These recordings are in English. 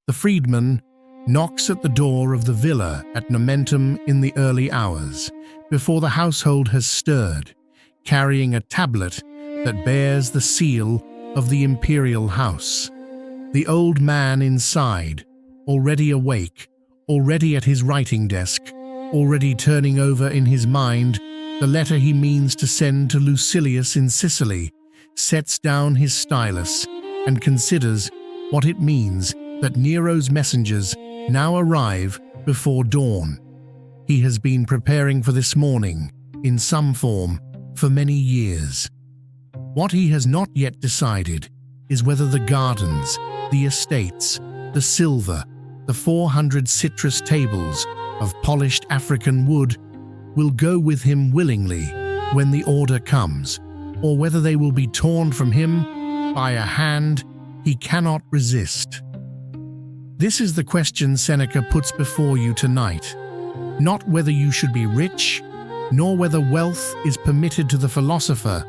The freedman knocks at the door of the villa at Nomentum in the early hours, before the household has stirred, carrying a tablet that bears the seal of the imperial house. The old man inside, already awake, already at his writing desk, already turning over in his mind the letter he means to send to Lucilius in Sicily, sets down his stylus and considers what it means that Nero's messengers now arrive before dawn. He has been preparing for this morning, in some form, for many years. What he has not yet decided is whether the gardens, the estates, the silver, the 400 citrus tables of polished African wood will go with him willingly when the order comes, or whether they will be torn from him by a hand he cannot resist. This is the question Seneca puts before you tonight, not whether you should be rich, nor whether wealth is permitted to the philosopher,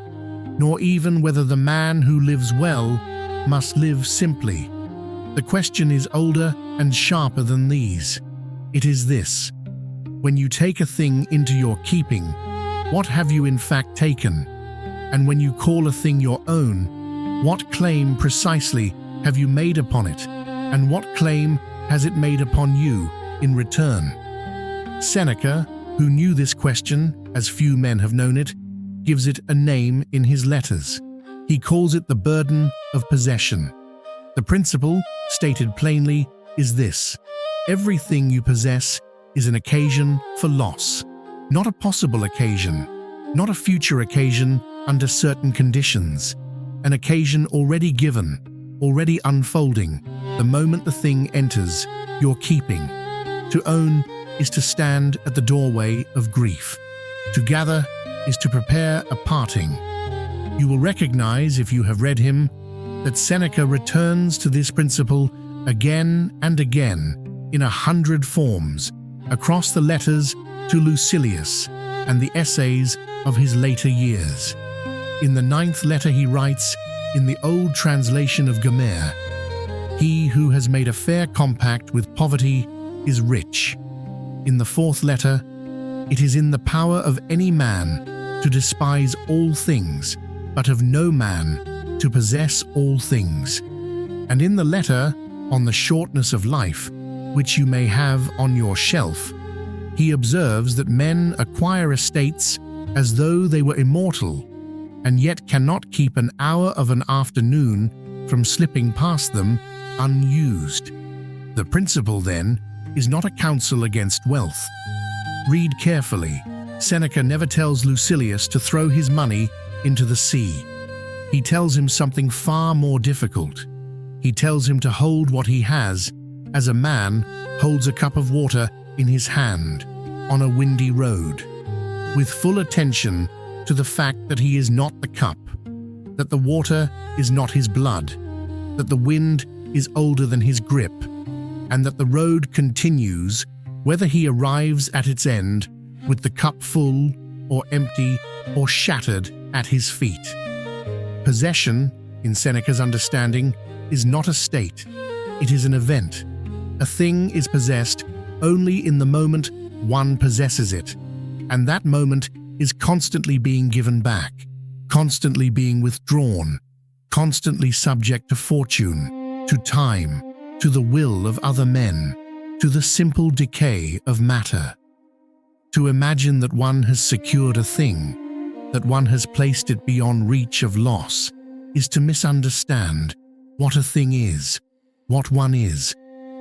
nor even whether the man who lives well must live simply. The question is older and sharper than these. It is this: when you take a thing into your keeping, what have you in fact taken? And when you call a thing your own, what claim precisely have you made upon it, and what claim has it made upon you in return? Seneca, who knew this question as few men have known it, gives it a name in his letters. He calls it the burden of possession. The principle, stated plainly, is this: everything you possess is an occasion for loss, not a possible occasion, not a future occasion under certain conditions, an occasion already given, already unfolding, the moment the thing enters your keeping. To own is to stand at the doorway of grief. To gather is to prepare a parting. You will recognize, if you have read him, that Seneca returns to this principle again and again in 100 forms across the letters to Lucilius and the essays of his later years. In the 9th letter he writes, in the old translation of Gummere, "He who has made a fair compact with poverty is rich." In the 4th letter, "It is in the power of any man to despise all things, but of no man to possess all things." And in the letter on the shortness of life, which you may have on your shelf, he observes that men acquire estates as though they were immortal, and yet cannot keep an hour of an afternoon from slipping past them unused. The principle, then, is not a counsel against wealth. Read carefully. Seneca never tells Lucilius to throw his money into the sea. He tells him something far more difficult. He tells him to hold what he has, as a man holds a cup of water in his hand on a windy road, with full attention to the fact that he is not the cup, that the water is not his blood, that the wind is older than his grip, and that the road continues whether he arrives at its end with the cup full or empty or shattered at his feet. Possession, in Seneca's understanding, is not a state, it is an event. A thing is possessed only in the moment one possesses it, and that moment is constantly being given back, constantly being withdrawn, constantly subject to fortune, to time, to the will of other men, to the simple decay of matter. To imagine that one has secured a thing, that one has placed it beyond reach of loss, is to misunderstand what a thing is, what one is,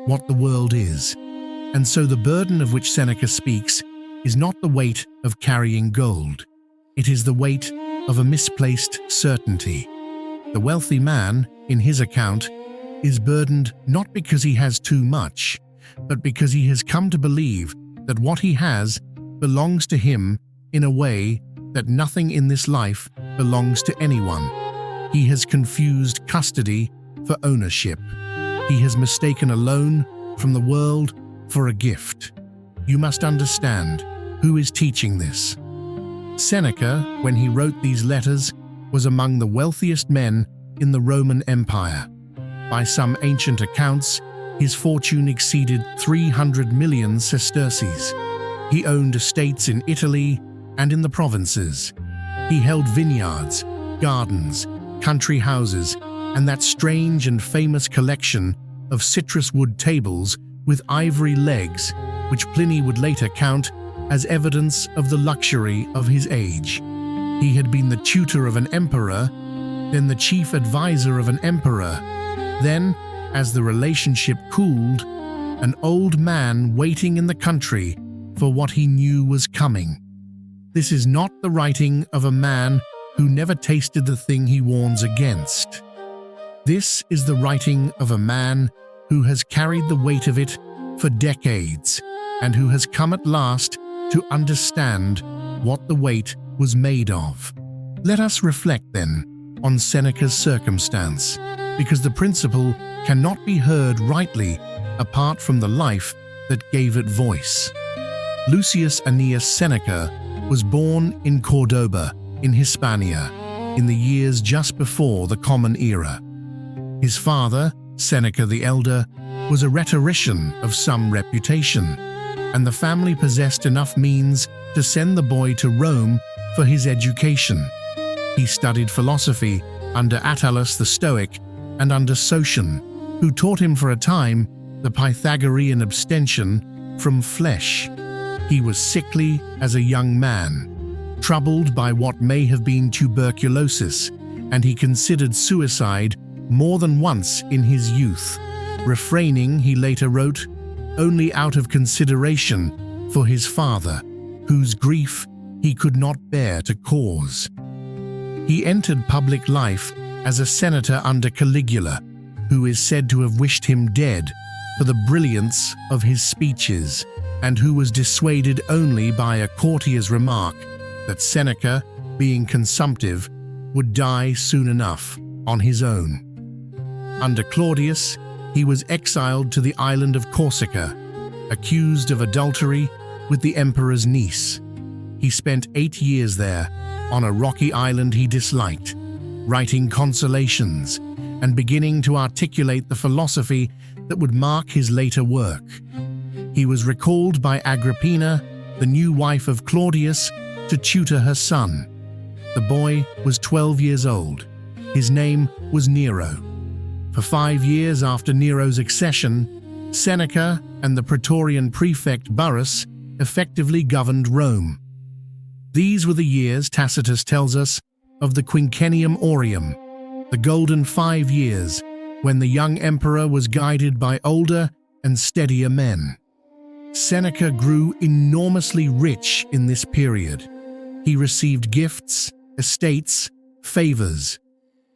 what the world is. And so the burden of which Seneca speaks is not the weight of carrying gold. It is the weight of a misplaced certainty. The wealthy man, in his account, is burdened not because he has too much, but because he has come to believe that what he has belongs to him in a way that nothing in this life belongs to anyone. He has confused custody for ownership. He has mistaken a loan from the world for a gift. You must understand who is teaching this. Seneca, when he wrote these letters, was among the wealthiest men in the Roman Empire. By some ancient accounts, His fortune exceeded 300 million sesterces. He owned estates in Italy and in the provinces. He held vineyards, gardens, country houses, and that strange and famous collection of citrus wood tables with ivory legs, which Pliny would later count as evidence of the luxury of his age. He had been the tutor of an emperor, then the chief advisor of an emperor, then, as the relationship cooled, an old man waiting in the country for what he knew was coming. This is not the writing of a man who never tasted the thing he warns against. This is the writing of a man who has carried the weight of it for decades and who has come at last to understand what the weight was made of. Let us reflect, then, on Seneca's circumstance, because the principle cannot be heard rightly apart from the life that gave it voice. Lucius Annaeus Seneca was born in Cordoba, in Hispania, in the years just before the Common Era. His father, Seneca the Elder, was a rhetorician of some reputation, and the family possessed enough means to send the boy to Rome for his education. He studied philosophy under Attalus the Stoic and under Sotion, who taught him for a time the Pythagorean abstention from flesh. He was sickly as a young man, troubled by what may have been tuberculosis, and he considered suicide more than once in his youth, refraining, he later wrote, only out of consideration for his father, whose grief he could not bear to cause. He entered public life as a senator under Caligula, who is said to have wished him dead for the brilliance of his speeches, and who was dissuaded only by a courtier's remark that Seneca, being consumptive, would die soon enough on his own. Under Claudius, he was exiled to the island of Corsica, accused of adultery with the emperor's niece. He spent 8 years there, on a rocky island he disliked, writing consolations and beginning to articulate the philosophy that would mark his later work. He was recalled by Agrippina, the new wife of Claudius, to tutor her son. The boy was 12 years old. His name was Nero. For 5 years after Nero's accession, Seneca and the Praetorian prefect Burrus effectively governed Rome. These were the years, Tacitus tells us, of the Quinquennium Aureum, the golden 5 years, when the young emperor was guided by older and steadier men. Seneca grew enormously rich in this period. He received gifts, estates, favors.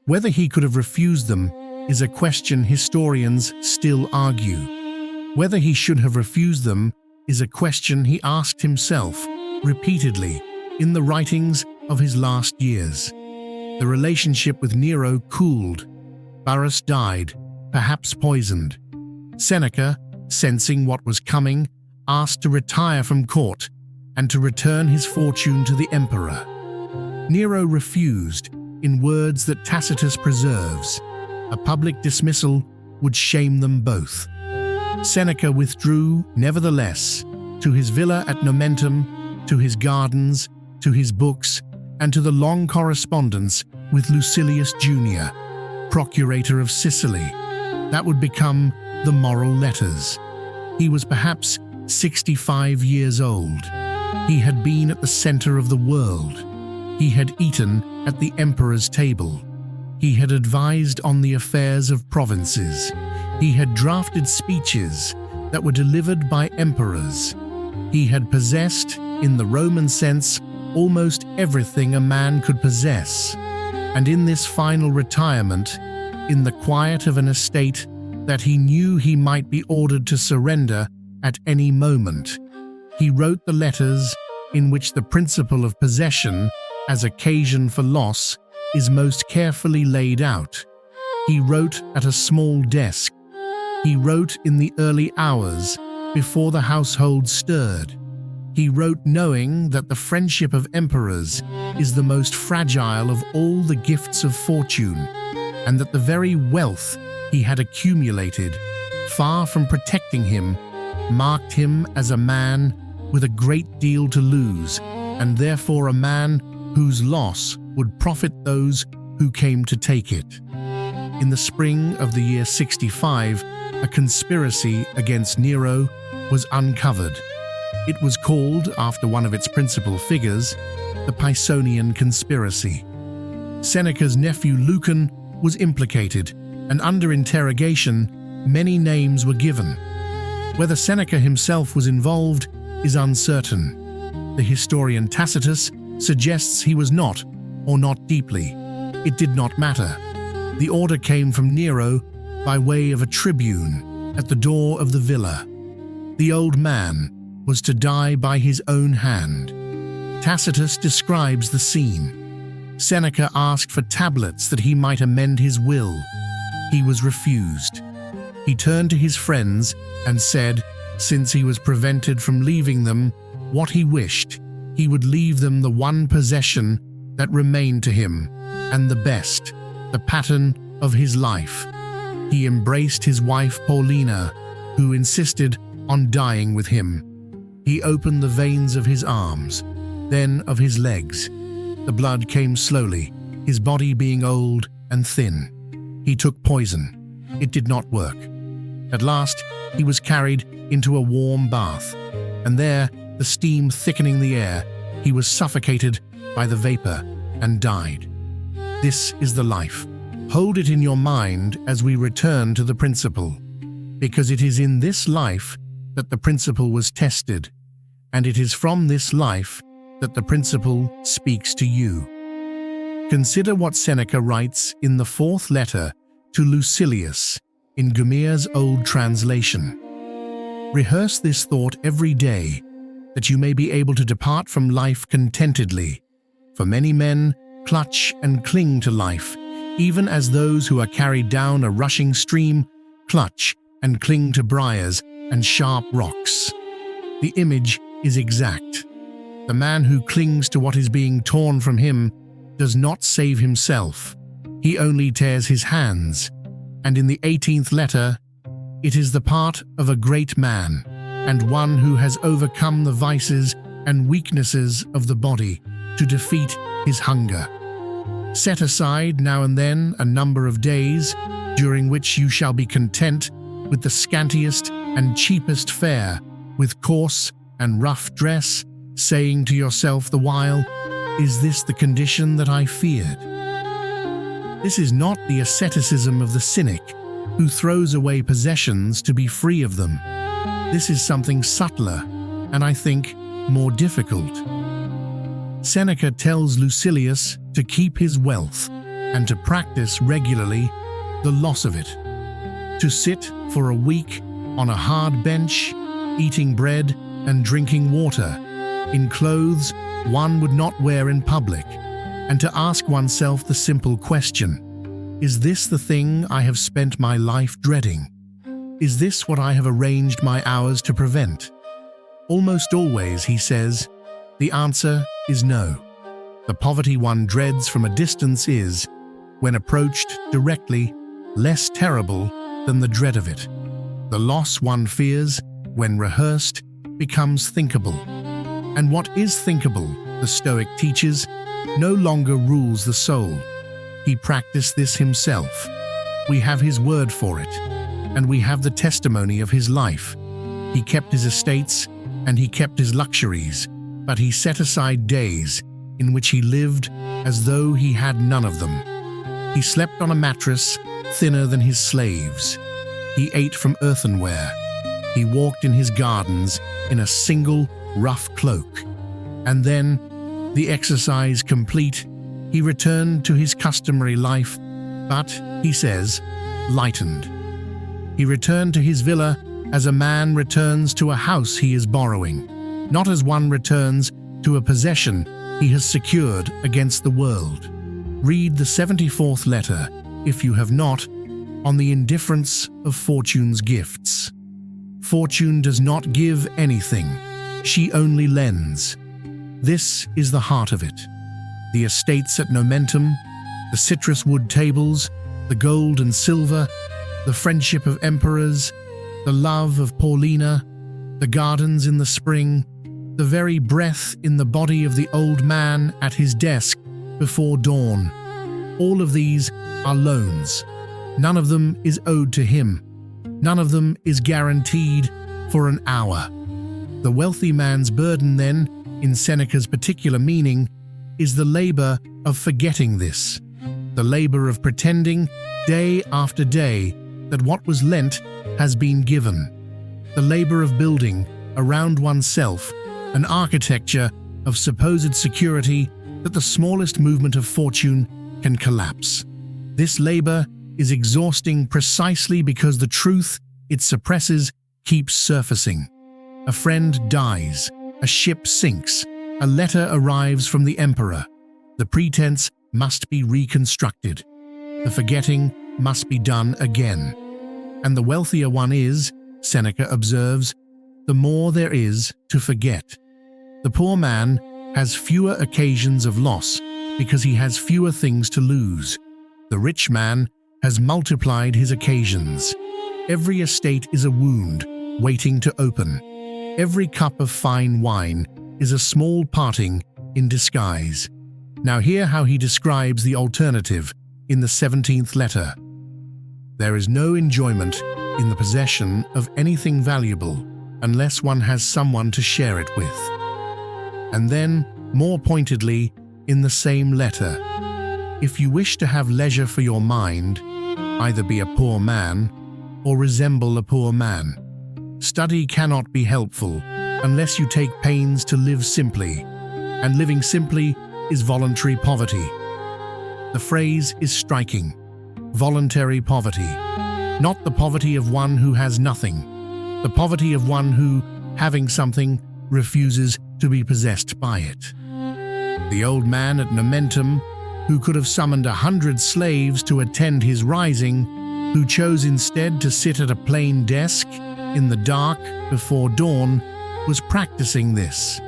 Whether he could have refused them is a question historians still argue. Whether he should have refused them is a question he asked himself repeatedly in the writings of his last years. The relationship with Nero cooled. Burrus died, perhaps poisoned. Seneca, sensing what was coming, asked to retire from court and to return his fortune to the emperor. Nero refused, in words that Tacitus preserves. A public dismissal would shame them both. Seneca withdrew, nevertheless, to his villa at Nomentum, to his gardens, to his books, and to the long correspondence with Lucilius Jr., procurator of Sicily. That would become the Moral Letters. He was perhaps 65 years old. He had been at the center of the world. He had eaten at the emperor's table. He had advised on the affairs of provinces. He had drafted speeches that were delivered by emperors. He had possessed, in the Roman sense, almost everything a man could possess. And in this final retirement, in the quiet of an estate that he knew he might be ordered to surrender at any moment, he wrote the letters in which the principle of possession as occasion for loss is most carefully laid out. He wrote at a small desk. He wrote in the early hours before the household stirred. He wrote knowing that the friendship of emperors is the most fragile of all the gifts of fortune, and that the very wealth he had accumulated far from protecting him, marked him as a man with a great deal to lose, and therefore a man whose loss would profit those who came to take it. In the spring of the year 65, a conspiracy against Nero was uncovered. It was called, after one of its principal figures, the Pisonian conspiracy. Seneca's nephew Lucan was implicated, and under interrogation, many names were given. Whether Seneca himself was involved is uncertain. The historian Tacitus suggests he was not, or not deeply. It did not matter. The order came from Nero by way of a tribune at the door of the villa. The old man was to die by his own hand. Tacitus describes the scene. Seneca asked for tablets that he might amend his will. He was refused. He turned to his friends and said, since he was prevented from leaving them what he wished, he would leave them the one possession that remained to him, and the best, the pattern of his life. He embraced his wife Paulina, who insisted on dying with him. He opened the veins of his arms, then of his legs. The blood came slowly, his body being old and thin. He took poison. It did not work. At last, he was carried into a warm bath, and there, the steam thickening the air, he was suffocated by the vapor and died. This is the life. Hold it in your mind as we return to the principle, because it is in this life that the principle was tested, and it is from this life that the principle speaks to you. Consider what Seneca writes in the fourth letter to Lucilius in Gummere's old translation. Rehearse this thought every day, that you may be able to depart from life contentedly. For many men clutch and cling to life, even as those who are carried down a rushing stream clutch and cling to briars and sharp rocks. The image is exact. The man who clings to what is being torn from him does not save himself. He only tears his hands. And in the 18th letter, it is the part of a great man, and one who has overcome the vices and weaknesses of the body to defeat his hunger. Set aside now and then a number of days during which you shall be content with the scantiest and cheapest fare, with coarse and rough dress, saying to yourself the while, is this the condition that I feared? This is not the asceticism of the cynic, who throws away possessions to be free of them. This is something subtler, and I think more difficult. Seneca tells Lucilius to keep his wealth and to practice regularly the loss of it. To sit for a week on a hard bench, eating bread and drinking water, in clothes one would not wear in public, and to ask oneself the simple question, is this the thing I have spent my life dreading? Is this what I have arranged my hours to prevent? Almost always, he says, the answer is no. The poverty one dreads from a distance is, when approached directly, less terrible than the dread of it. The loss one fears, when rehearsed, becomes thinkable. And what is thinkable, the Stoic teaches, no longer rules the soul. He practiced this himself. We have his word for it, and we have the testimony of his life. He kept his estates, and he kept his luxuries, but he set aside days in which he lived as though he had none of them. He slept on a mattress thinner than his slaves. He ate from earthenware. He walked in his gardens in a single rough cloak. And then, the exercise complete, he returned to his customary life, but, he says, lightened. He returned to his villa as a man returns to a house he is borrowing, not as one returns to a possession he has secured against the world. Read the 74th letter, if you have not, on the indifference of Fortune's gifts. Fortune does not give anything, she only lends. This is the heart of it. The estates at Nomentum, the citrus wood tables, the gold and silver, the friendship of emperors, the love of Paulina, the gardens in the spring, the very breath in the body of the old man at his desk before dawn. All of these are loans. None of them is owed to him. None of them is guaranteed for an hour. The wealthy man's burden, then, in Seneca's particular meaning, is the labor of forgetting this, the labor of pretending day after day that what was lent has been given, the labor of building around oneself an architecture of supposed security that the smallest movement of fortune can collapse. This labor is exhausting precisely because the truth it suppresses keeps surfacing. A friend dies, a ship sinks, a letter arrives from the emperor. The pretense must be reconstructed. The forgetting must be done again. And the wealthier one is, Seneca observes, the more there is to forget. The poor man has fewer occasions of loss because he has fewer things to lose. The rich man has multiplied his occasions. Every estate is a wound waiting to open. Every cup of fine wine is a small parting in disguise. Now hear how he describes the alternative in the 17th letter. There is no enjoyment in the possession of anything valuable unless one has someone to share it with. And then, more pointedly, in the same letter, if you wish to have leisure for your mind, either be a poor man or resemble a poor man. Study cannot be helpful unless you take pains to live simply, and living simply is voluntary poverty. The phrase is striking. Voluntary poverty. Not the poverty of one who has nothing, the poverty of one who, having something, refuses to be possessed by it. The old man at Nomentum, who could have summoned 100 slaves to attend his rising, who chose instead to sit at a plain desk in the dark before dawn, was practicing this.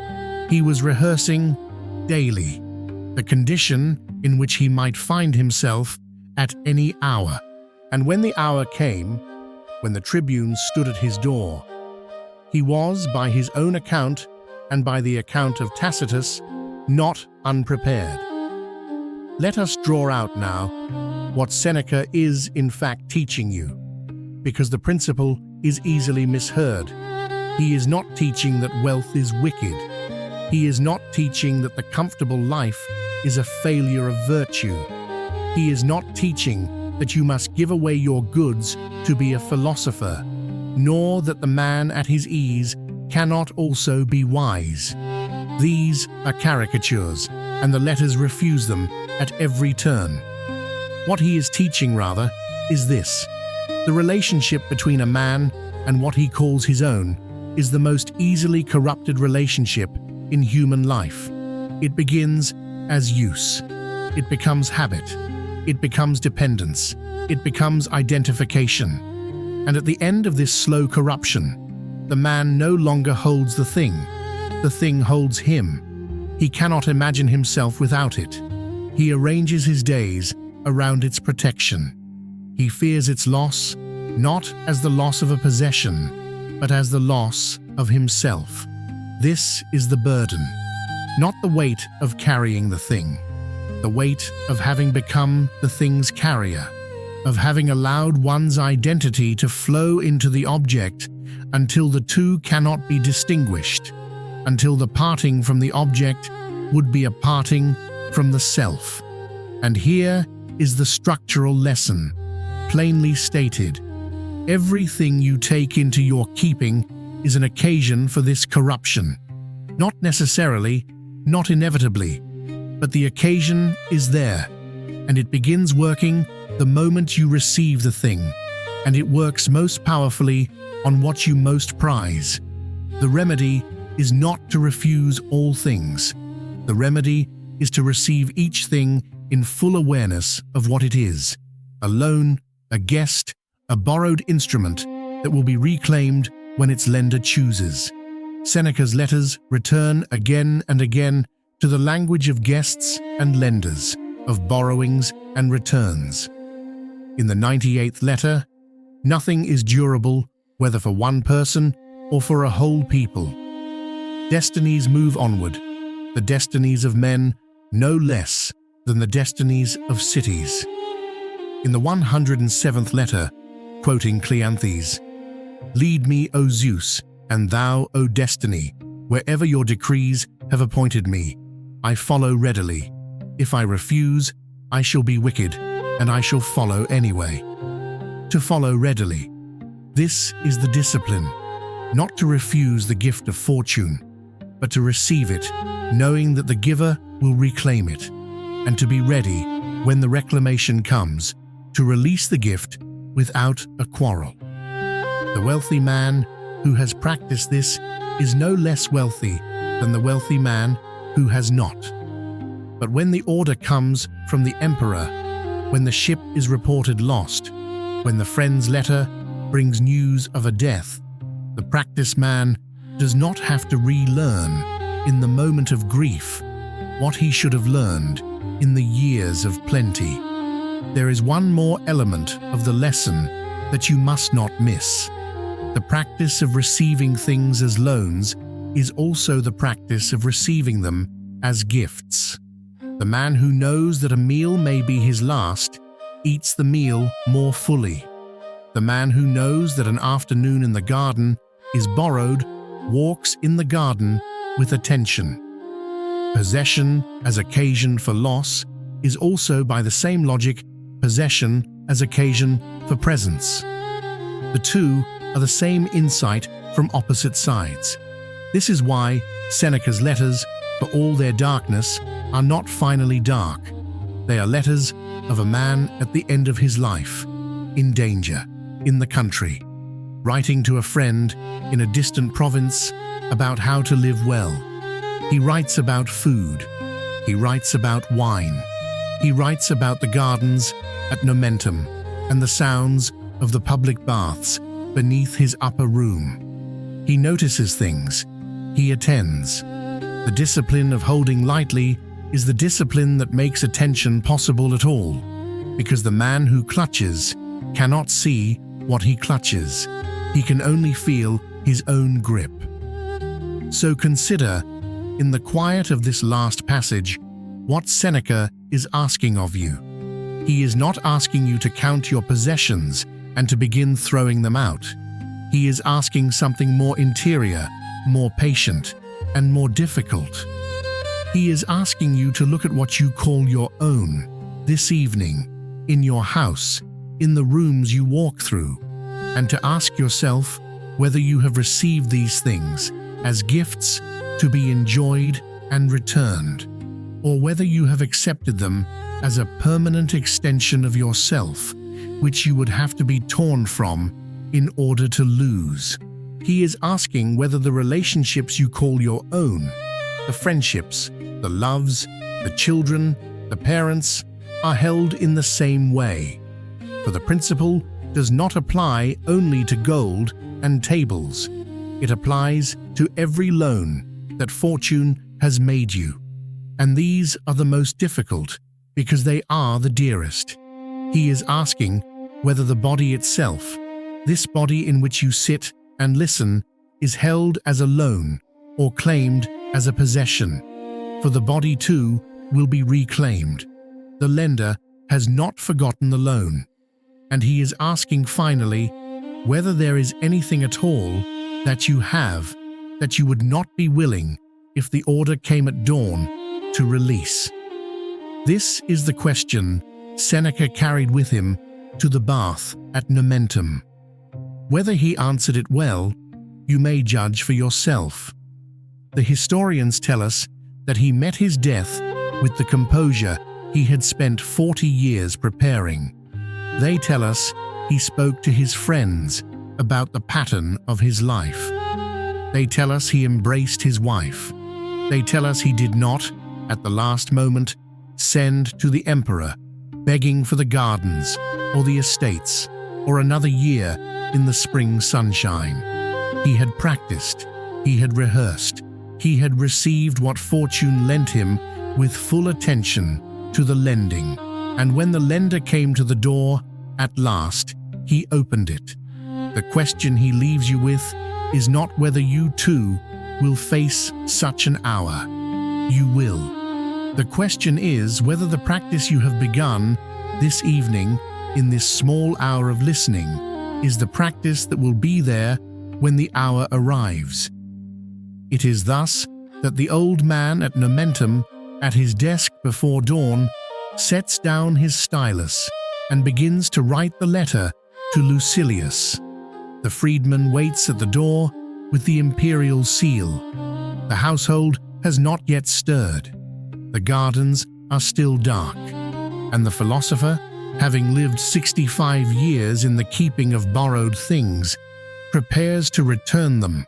He was rehearsing daily the condition in which he might find himself at any hour. And when the hour came, when the tribune stood at his door, he was, by his own account and by the account of Tacitus, not unprepared. Let us draw out now what Seneca is in fact teaching you, because the principle is easily misheard. He is not teaching that wealth is wicked. He is not teaching that the comfortable life is a failure of virtue. He is not teaching that you must give away your goods to be a philosopher, nor that the man at his ease cannot also be wise. These are caricatures, and the letters refuse them at every turn. What he is teaching, rather, is this: the relationship between a man and what he calls his own is the most easily corrupted relationship in human life. It begins as use. It becomes habit. It becomes dependence. It becomes identification. And at the end of this slow corruption, the man no longer holds the thing holds him. He cannot imagine himself without it. He arranges his days around its protection. He fears its loss, not as the loss of a possession, but as the loss of himself. This is the burden, not the weight of carrying the thing, the weight of having become the thing's carrier, of having allowed one's identity to flow into the object until the two cannot be distinguished, until the parting from the object would be a parting from the self. And here is the structural lesson, plainly stated. Everything you take into your keeping is an occasion for this corruption. Not necessarily, not inevitably, but the occasion is there, and it begins working the moment you receive the thing, and it works most powerfully on what you most prize. The remedy is not to refuse all things. The remedy is to receive each thing in full awareness of what it is: a loan, a guest, a borrowed instrument that will be reclaimed when its lender chooses. Seneca's letters return again and again to the language of guests and lenders, of borrowings and returns. In the 98th letter, nothing is durable whether for one person or for a whole people. Destinies move onward, the destinies of men no less than the destinies of cities. In the 107th letter, quoting Cleanthes, "Lead me, O Zeus, and thou, O Destiny, wherever your decrees have appointed me. I follow readily. If I refuse, I shall be wicked, and I shall follow anyway." To follow readily. This is the discipline, not to refuse the gift of fortune, but to receive it, knowing that the giver will reclaim it, and to be ready, when the reclamation comes, to release the gift without a quarrel. The wealthy man who has practiced this is no less wealthy than the wealthy man who has not. But when the order comes from the emperor, when the ship is reported lost, when the friend's letter brings news of a death, the practiced man does not have to relearn in the moment of grief what he should have learned in the years of plenty. There is one more element of the lesson that you must not miss. The practice of receiving things as loans is also the practice of receiving them as gifts. The man who knows that a meal may be his last eats the meal more fully. The man who knows that an afternoon in the garden is borrowed walks in the garden with attention. Possession as occasion for loss is also, by the same logic, possession as occasion for presence. The two are the same insight from opposite sides. This is why Seneca's letters, for all their darkness, are not finally dark. They are letters of a man at the end of his life, in danger, in the country, writing to a friend in a distant province about how to live well. He writes about food. He writes about wine. He writes about the gardens at Nomentum and the sounds of the public baths beneath his upper room. He notices things. He attends. The discipline of holding lightly is the discipline that makes attention possible at all, because the man who clutches cannot see what he clutches. He can only feel his own grip. So consider, in the quiet of this last passage, what Seneca is asking of you. He is not asking you to count your possessions and to begin throwing them out. He is asking something more interior, more patient, and more difficult. He is asking you to look at what you call your own this evening, in your house, in the rooms you walk through, and to ask yourself whether you have received these things as gifts to be enjoyed and returned, or whether you have accepted them as a permanent extension of yourself, which you would have to be torn from in order to lose. He is asking whether the relationships you call your own, the friendships, the loves, the children, the parents, are held in the same way. For the principle does not apply only to gold and tables. It applies to every loan that fortune has made you. And these are the most difficult because they are the dearest. He is asking whether the body itself, this body in which you sit and listen, is held as a loan or claimed as a possession. For the body too will be reclaimed. The lender has not forgotten the loan. And he is asking finally whether there is anything at all that you have that you would not be willing, if the order came at dawn, to release. This is the question Seneca carried with him to the bath at Nomentum. Whether he answered it well, you may judge for yourself. The historians tell us that he met his death with the composure he had spent 40 years preparing. They tell us he spoke to his friends about the pattern of his life. They tell us he embraced his wife. They tell us he did not, at the last moment, send to the emperor, begging for the gardens or the estates or another year in the spring sunshine. He had practiced, he had rehearsed, he had received what fortune lent him with full attention to the lending, and when the lender came to the door, at last, he opened it. The question he leaves you with is not whether you too will face such an hour. You will. The question is whether the practice you have begun this evening in this small hour of listening is the practice that will be there when the hour arrives. It is thus that the old man at Nomentum, at his desk before dawn, sets down his stylus and begins to write the letter to Lucilius. The freedman waits at the door with the imperial seal. The household has not yet stirred. The gardens are still dark, and the philosopher, having lived 65 years in the keeping of borrowed things, prepares to return them